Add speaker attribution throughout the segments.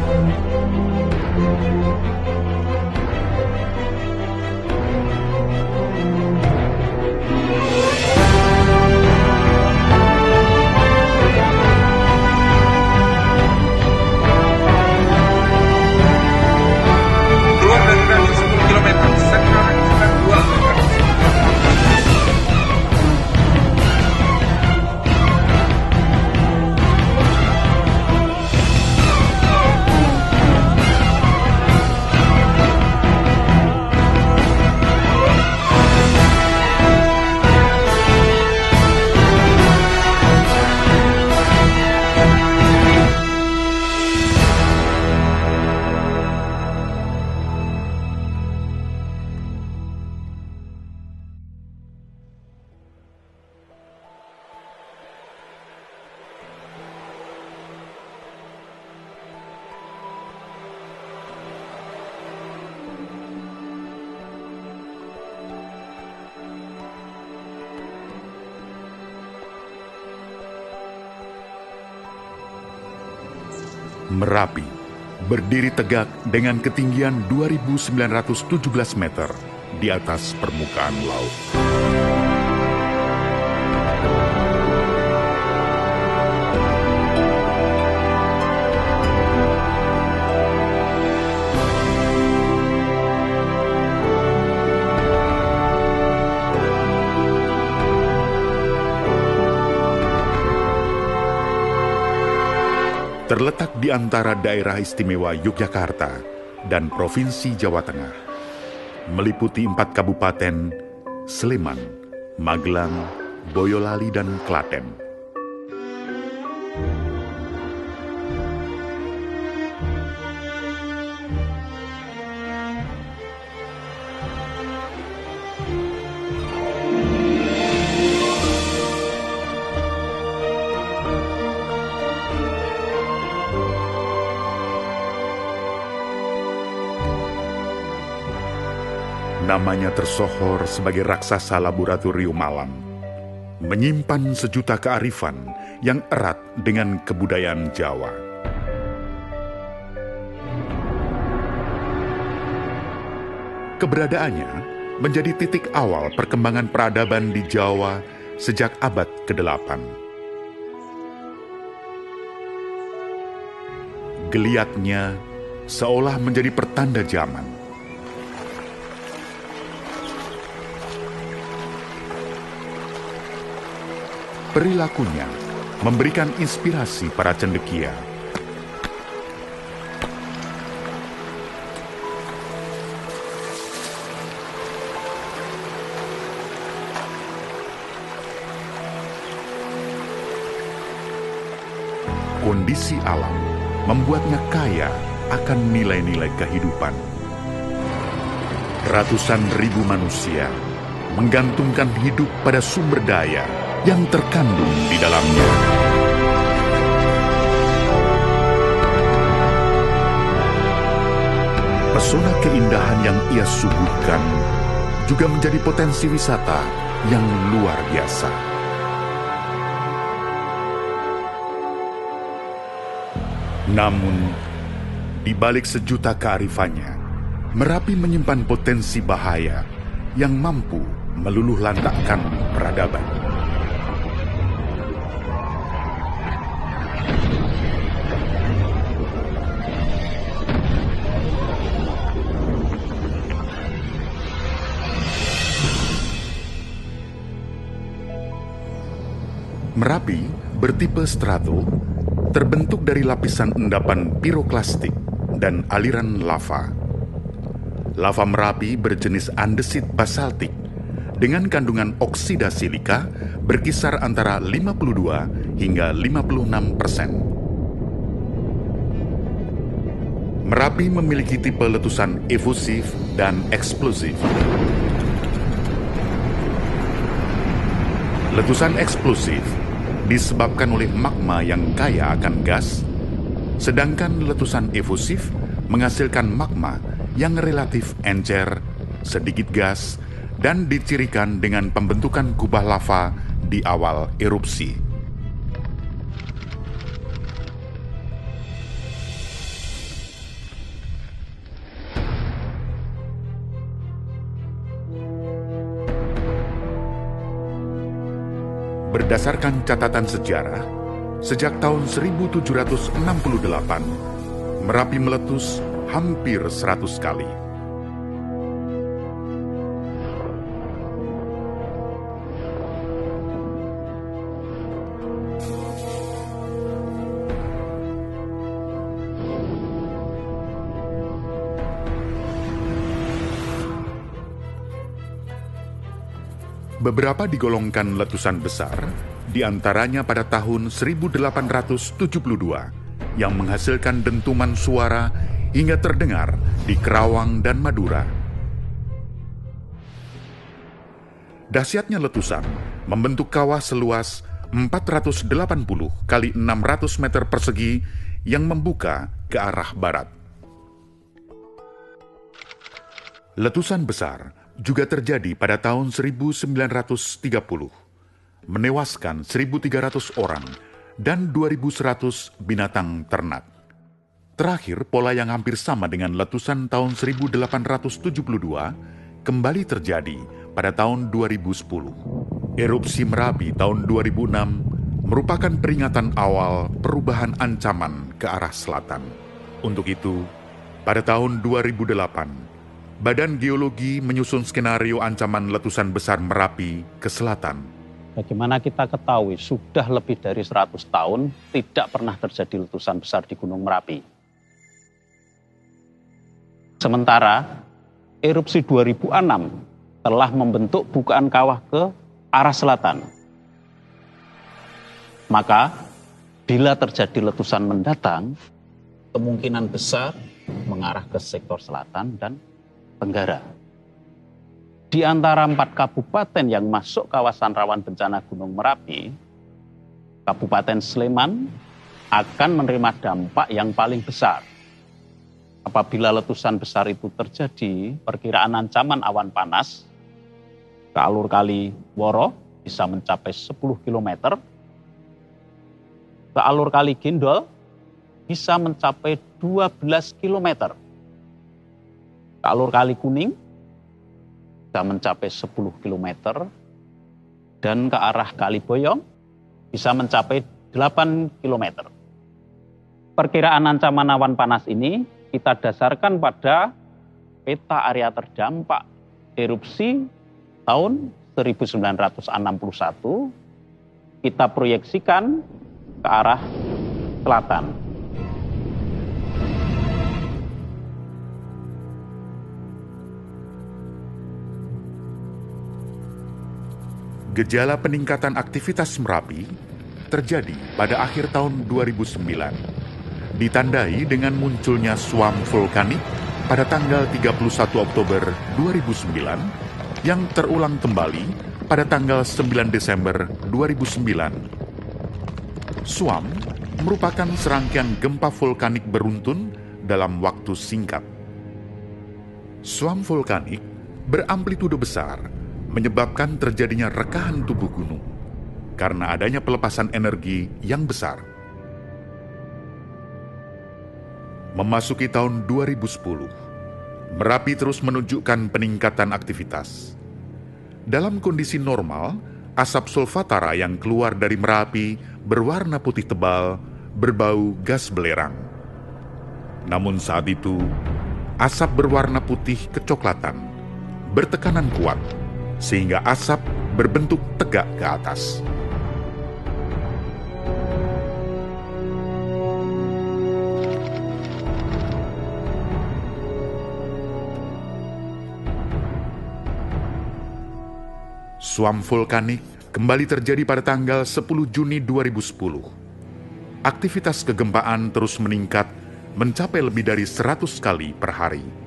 Speaker 1: Keluar dari radius 10 km, sekarang kita 2 meter.
Speaker 2: Merapi berdiri tegak dengan ketinggian 2.917 meter di atas permukaan laut. Terletak di antara daerah istimewa Yogyakarta dan Provinsi Jawa Tengah, meliputi 4 kabupaten, Sleman, Magelang, Boyolali, dan Klaten. Namanya tersohor sebagai raksasa laboratorium alam, menyimpan sejuta kearifan yang erat dengan kebudayaan Jawa. Keberadaannya menjadi titik awal perkembangan peradaban di Jawa sejak abad ke-8. Geliatnya seolah menjadi pertanda zaman. Perilakunya memberikan inspirasi para cendekia. Kondisi alam membuatnya kaya akan nilai-nilai kehidupan. Ratusan ribu manusia menggantungkan hidup pada sumber daya yang terkandung di dalamnya. Pesona keindahan yang ia suguhkan juga menjadi potensi wisata yang luar biasa. Namun, di balik sejuta kearifannya, Merapi menyimpan potensi bahaya yang mampu meluluh lantakkan peradaban. Merapi bertipe strato, terbentuk dari lapisan endapan piroklastik dan aliran lava. Lava Merapi berjenis andesit basaltik dengan kandungan oksida silika berkisar antara 52 hingga 56%. Merapi memiliki tipe letusan efusif dan eksplosif. Letusan eksplosif disebabkan oleh magma yang kaya akan gas, sedangkan letusan efusif menghasilkan magma yang relatif encer, sedikit gas, dan dicirikan dengan pembentukan kubah lava di awal erupsi. Berdasarkan catatan sejarah, sejak tahun 1768, Merapi meletus hampir 100 kali. Beberapa digolongkan letusan besar, diantaranya pada tahun 1872, yang menghasilkan dentuman suara hingga terdengar di Kerawang dan Madura. Dahsyatnya letusan membentuk kawah seluas 480 kali 600 meter persegi yang membuka ke arah barat. Letusan besar juga terjadi pada tahun 1930, menewaskan 1.300 orang dan 2.100 binatang ternak. Terakhir, pola yang hampir sama dengan letusan tahun 1872 kembali terjadi pada tahun 2010. Erupsi Merapi tahun 2006 merupakan peringatan awal perubahan ancaman ke arah selatan. Untuk itu, pada tahun 2008, Badan Geologi menyusun skenario ancaman letusan besar Merapi ke selatan.
Speaker 3: Bagaimana kita ketahui sudah lebih dari 100 tahun tidak pernah terjadi letusan besar di Gunung Merapi. Sementara erupsi 2006 telah membentuk bukaan kawah ke arah selatan. Maka bila terjadi letusan mendatang, kemungkinan besar mengarah ke sektor selatan dan Tenggara. Di antara 4 kabupaten yang masuk kawasan rawan bencana Gunung Merapi, Kabupaten Sleman akan menerima dampak yang paling besar. Apabila letusan besar itu terjadi, perkiraan ancaman awan panas ke alur kali Woro bisa mencapai 10 km, ke alur kali Gendol bisa mencapai 12 km. Alur Kali Kuning bisa mencapai 10 km dan ke arah Kali Boyong bisa mencapai 8 km. Perkiraan ancaman awan panas ini kita dasarkan pada peta area terdampak erupsi tahun 1961, kita proyeksikan ke arah selatan.
Speaker 2: Gejala peningkatan aktivitas Merapi terjadi pada akhir tahun 2009, ditandai dengan munculnya suam vulkanik pada tanggal 31 Oktober 2009 yang terulang kembali pada tanggal 9 Desember 2009. Suam merupakan serangkaian gempa vulkanik beruntun dalam waktu singkat. Suam vulkanik beramplitude besar, menyebabkan terjadinya rekahan tubuh gunung karena adanya pelepasan energi yang besar. Memasuki tahun 2010, Merapi terus menunjukkan peningkatan aktivitas. Dalam kondisi normal, asap sulfatara yang keluar dari Merapi berwarna putih tebal, berbau gas belerang. Namun saat itu, asap berwarna putih kecoklatan, bertekanan kuat, sehingga asap berbentuk tegak ke atas. Suam vulkanik kembali terjadi pada tanggal 10 Juni 2010. Aktivitas kegempaan terus meningkat mencapai lebih dari 100 kali per hari.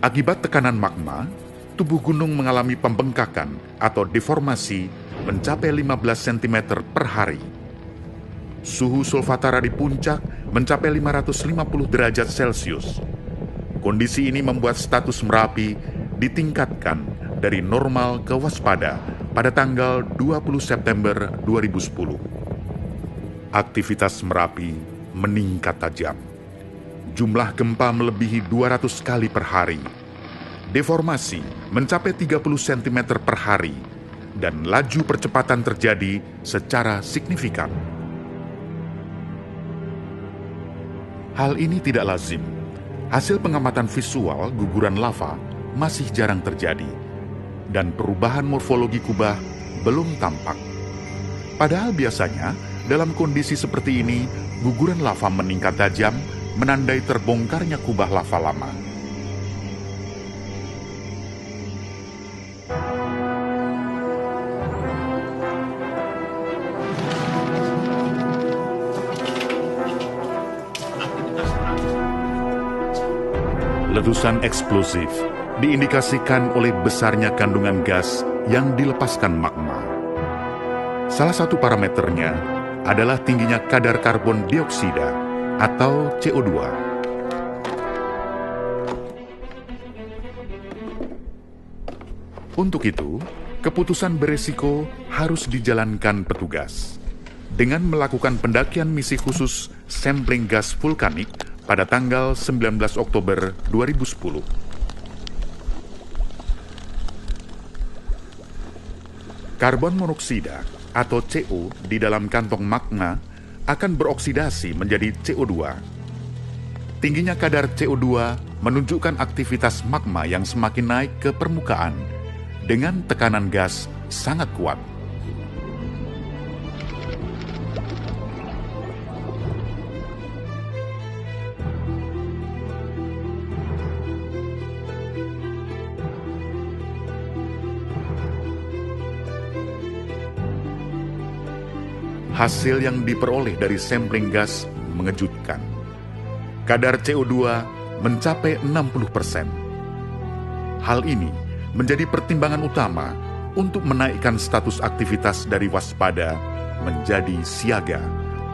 Speaker 2: Akibat tekanan magma, tubuh gunung mengalami pembengkakan atau deformasi mencapai 15 cm per hari. Suhu sulfatara di puncak mencapai 550 derajat Celcius. Kondisi ini membuat status Merapi ditingkatkan dari normal ke waspada pada tanggal 20 September 2010. Aktivitas Merapi meningkat tajam. Jumlah gempa melebihi 200 kali per hari. deformasi mencapai 30 cm per hari dan laju percepatan terjadi secara signifikan. Hal ini tidak lazim. Hasil pengamatan visual guguran lava masih jarang terjadi dan perubahan morfologi kubah belum tampak. Padahal biasanya dalam kondisi seperti ini, guguran lava meningkat tajam menandai terbongkarnya kubah lava lama. Letusan eksplosif diindikasikan oleh besarnya kandungan gas yang dilepaskan magma. Salah satu parameternya adalah tingginya kadar karbon dioksida atau CO2. Untuk itu, keputusan beresiko harus dijalankan petugas dengan melakukan pendakian misi khusus sampling gas vulkanik pada tanggal 19 Oktober 2010. Karbon monoksida atau CO di dalam kantong magma akan beroksidasi menjadi CO2. Tingginya kadar CO2 menunjukkan aktivitas magma yang semakin naik ke permukaan dengan tekanan gas sangat kuat. Hasil yang diperoleh dari sampling gas mengejutkan. Kadar CO2 mencapai 60%. Hal ini menjadi pertimbangan utama untuk menaikkan status aktivitas dari waspada menjadi siaga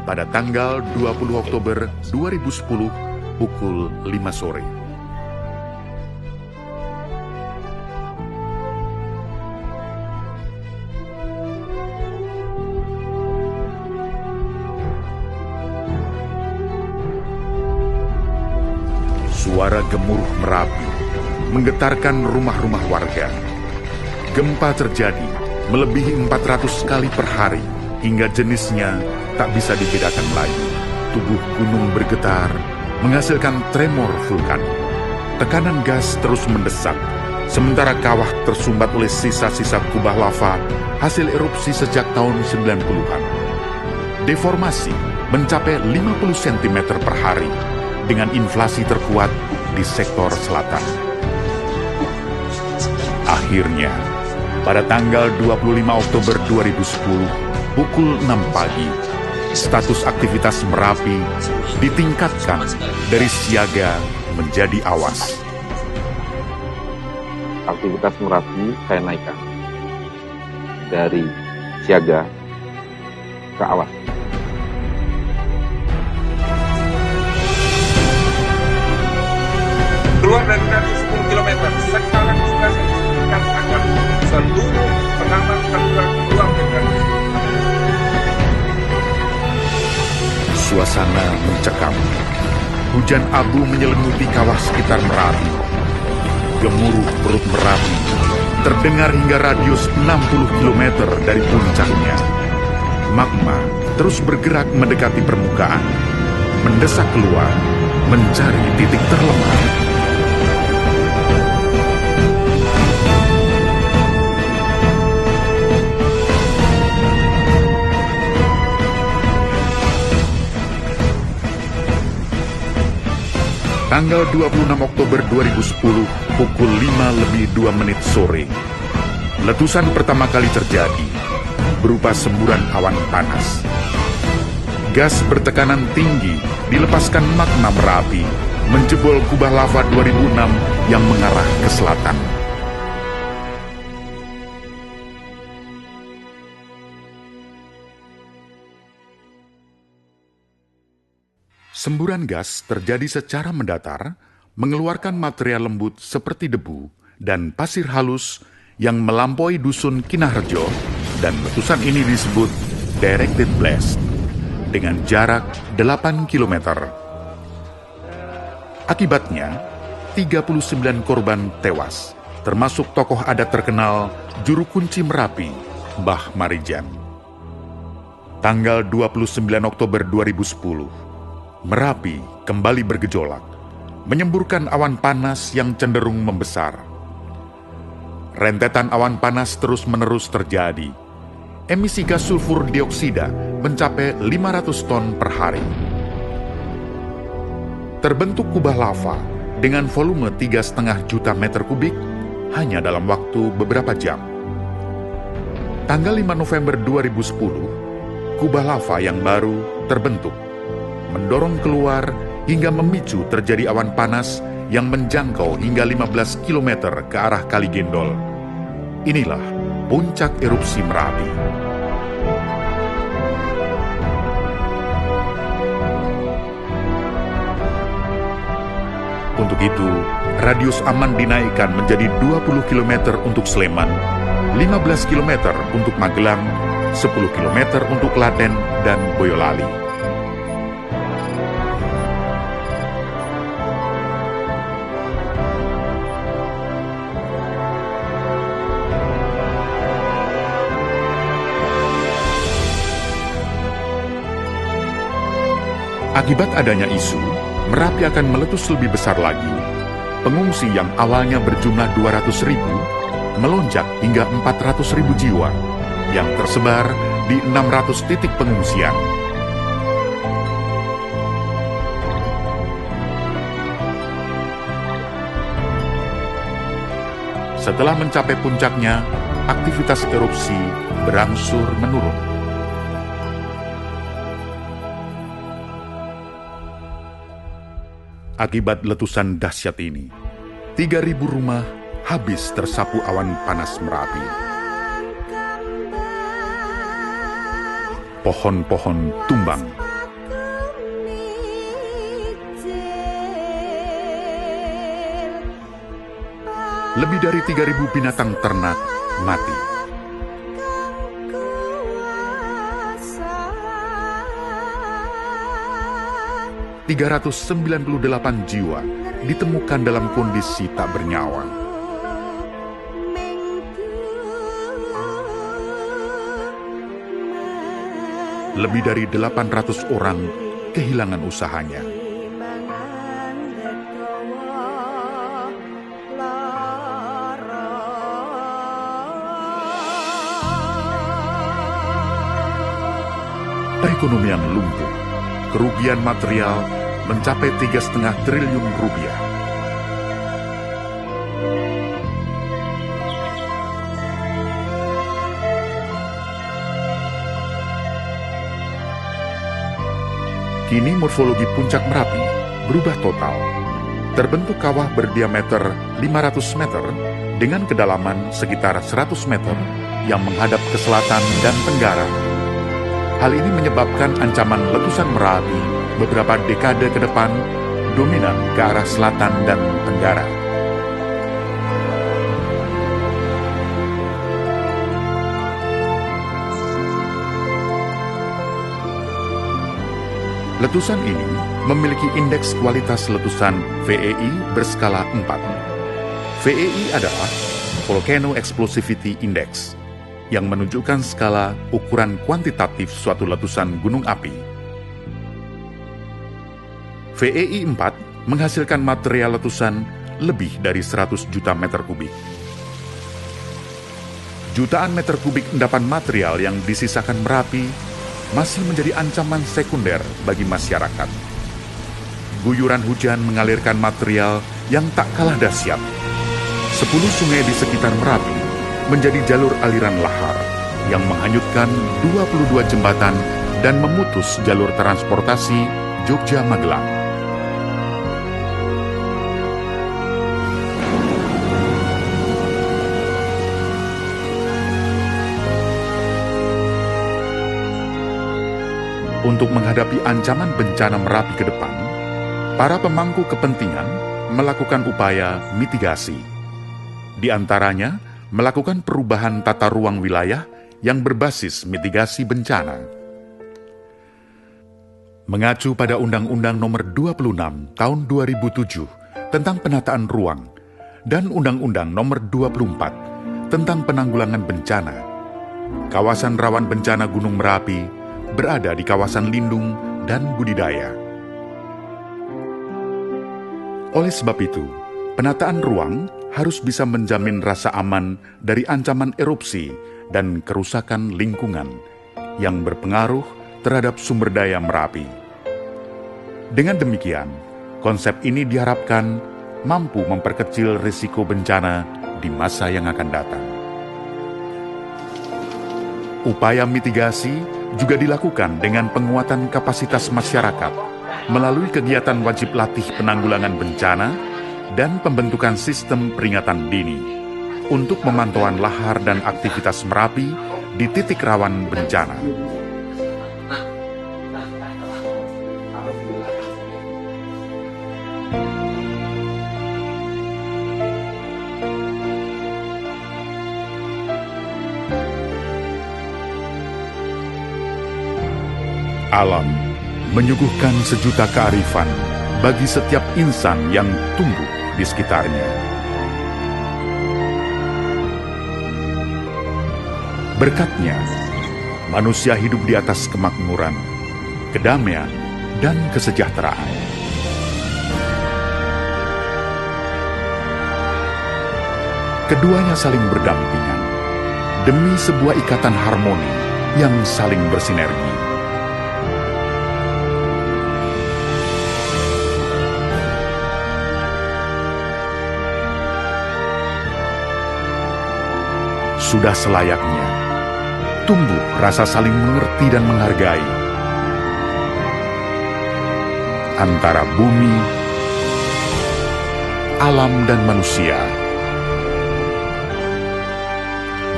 Speaker 2: pada tanggal 20 Oktober 2010 pukul 5 sore. Suara gemuruh Merapi menggetarkan rumah-rumah warga. Gempa terjadi melebihi 400 kali per hari hingga jenisnya tak bisa dibedakan lagi. Tubuh gunung bergetar, menghasilkan tremor vulkanik. Tekanan gas terus mendesak, sementara kawah tersumbat oleh sisa-sisa kubah lava hasil erupsi sejak tahun 90-an. Deformasi mencapai 50 cm per hari dengan inflasi terkuat di sektor selatan. Akhirnya, pada tanggal 25 Oktober 2010, pukul 6 pagi, status aktivitas Merapi ditingkatkan dari siaga menjadi awas.
Speaker 4: Aktivitas Merapi saya naikkan dari siaga ke awas.
Speaker 1: Keluar dari radius 10 km, sekarang sudah diinstruksikan agar seluruh pengaman tergugat keluar dari radius 10 km.
Speaker 2: Suasana mencekam. Hujan abu menyelimuti kawah sekitar Merapi. Gemuruh perut Merapi terdengar hingga radius 60 km dari puncaknya. Magma terus bergerak mendekati permukaan, mendesak keluar, mencari titik terlemah. Tanggal 26 Oktober 2010 pukul 5:02 sore, letusan pertama kali terjadi berupa semburan awan panas. Gas bertekanan tinggi dilepaskan magma Merapi menjebol kubah lava 2006 yang mengarah ke selatan. Semburan gas terjadi secara mendatar, mengeluarkan material lembut seperti debu dan pasir halus yang melampaui dusun Kinaharjo, dan letusan ini disebut directed blast dengan jarak 8 km. Akibatnya, 39 korban tewas, termasuk tokoh adat terkenal Juru Kunci Merapi, Mbah Marijan. Tanggal 29 Oktober 2010, Merapi kembali bergejolak, menyemburkan awan panas yang cenderung membesar. Rentetan awan panas terus-menerus terjadi. Emisi gas sulfur dioksida mencapai 500 ton per hari. Terbentuk kubah lava dengan volume 3,5 juta meter kubik hanya dalam waktu beberapa jam. Tanggal 5 November 2010, kubah lava yang baru terbentuk, mendorong keluar hingga memicu terjadi awan panas yang menjangkau hingga 15 km ke arah Kali Gendol. Inilah puncak erupsi Merapi. Untuk itu, radius aman dinaikkan menjadi 20 km untuk Sleman, 15 km untuk Magelang, 10 km untuk Klaten dan Boyolali. Akibat adanya isu, Merapi akan meletus lebih besar lagi. Pengungsi yang awalnya berjumlah 200.000 melonjak hingga 400.000 jiwa yang tersebar di 600 titik pengungsian. Setelah mencapai puncaknya, aktivitas erupsi berangsur menurun. Akibat letusan dahsyat ini, 3.000 rumah habis tersapu awan panas Merapi. Pohon-pohon tumbang. Lebih dari 3.000 binatang ternak mati. ...398 jiwa ditemukan dalam kondisi tak bernyawa. Lebih dari 800 orang kehilangan usahanya. Perekonomian lumpuh. Kerugian material mencapai 3,5 triliun rupiah. Kini morfologi puncak Merapi berubah total. Terbentuk kawah berdiameter 500 meter dengan kedalaman sekitar 100 meter yang menghadap ke selatan dan tenggara. Hal ini menyebabkan ancaman letusan Merapi beberapa dekade ke depan dominan ke arah selatan dan tenggara. Letusan ini memiliki indeks kualitas letusan VEI berskala 4. VEI adalah Volcano Explosivity Index, yang menunjukkan skala ukuran kuantitatif suatu letusan gunung api. VEI 4 menghasilkan material letusan lebih dari 100 juta meter kubik. Jutaan meter kubik endapan material yang disisakan Merapi masih menjadi ancaman sekunder bagi masyarakat. Guyuran hujan mengalirkan material yang tak kalah dahsyat. 10 sungai di sekitar Merapi menjadi jalur aliran lahar yang menghanyutkan 22 jembatan dan memutus jalur transportasi Jogja-Magelang. Untuk menghadapi ancaman bencana Merapi ke depan, para pemangku kepentingan melakukan upaya mitigasi. Di antaranya, melakukan perubahan tata ruang wilayah yang berbasis mitigasi bencana. Mengacu pada Undang-Undang Nomor 26 Tahun 2007 tentang penataan ruang dan Undang-Undang Nomor 24 tentang penanggulangan bencana, kawasan rawan bencana Gunung Merapi berada di kawasan lindung dan budidaya. Oleh sebab itu, penataan ruang harus bisa menjamin rasa aman dari ancaman erupsi dan kerusakan lingkungan yang berpengaruh terhadap sumber daya Merapi. Dengan demikian, konsep ini diharapkan mampu memperkecil risiko bencana di masa yang akan datang. Upaya mitigasi juga dilakukan dengan penguatan kapasitas masyarakat melalui kegiatan wajib latih penanggulangan bencana dan pembentukan sistem peringatan dini untuk pemantauan lahar dan aktivitas Merapi di titik rawan bencana. Alam menyuguhkan sejuta kearifan bagi setiap insan yang tumbuh di sekitarnya. Berkatnya, manusia hidup di atas kemakmuran, kedamaian, dan kesejahteraan. Keduanya saling berdampingan demi sebuah ikatan harmoni yang saling bersinergi. Sudah selayaknya tumbuh rasa saling mengerti dan menghargai antara bumi, alam, dan manusia.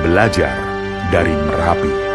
Speaker 2: Belajar dari Merapi.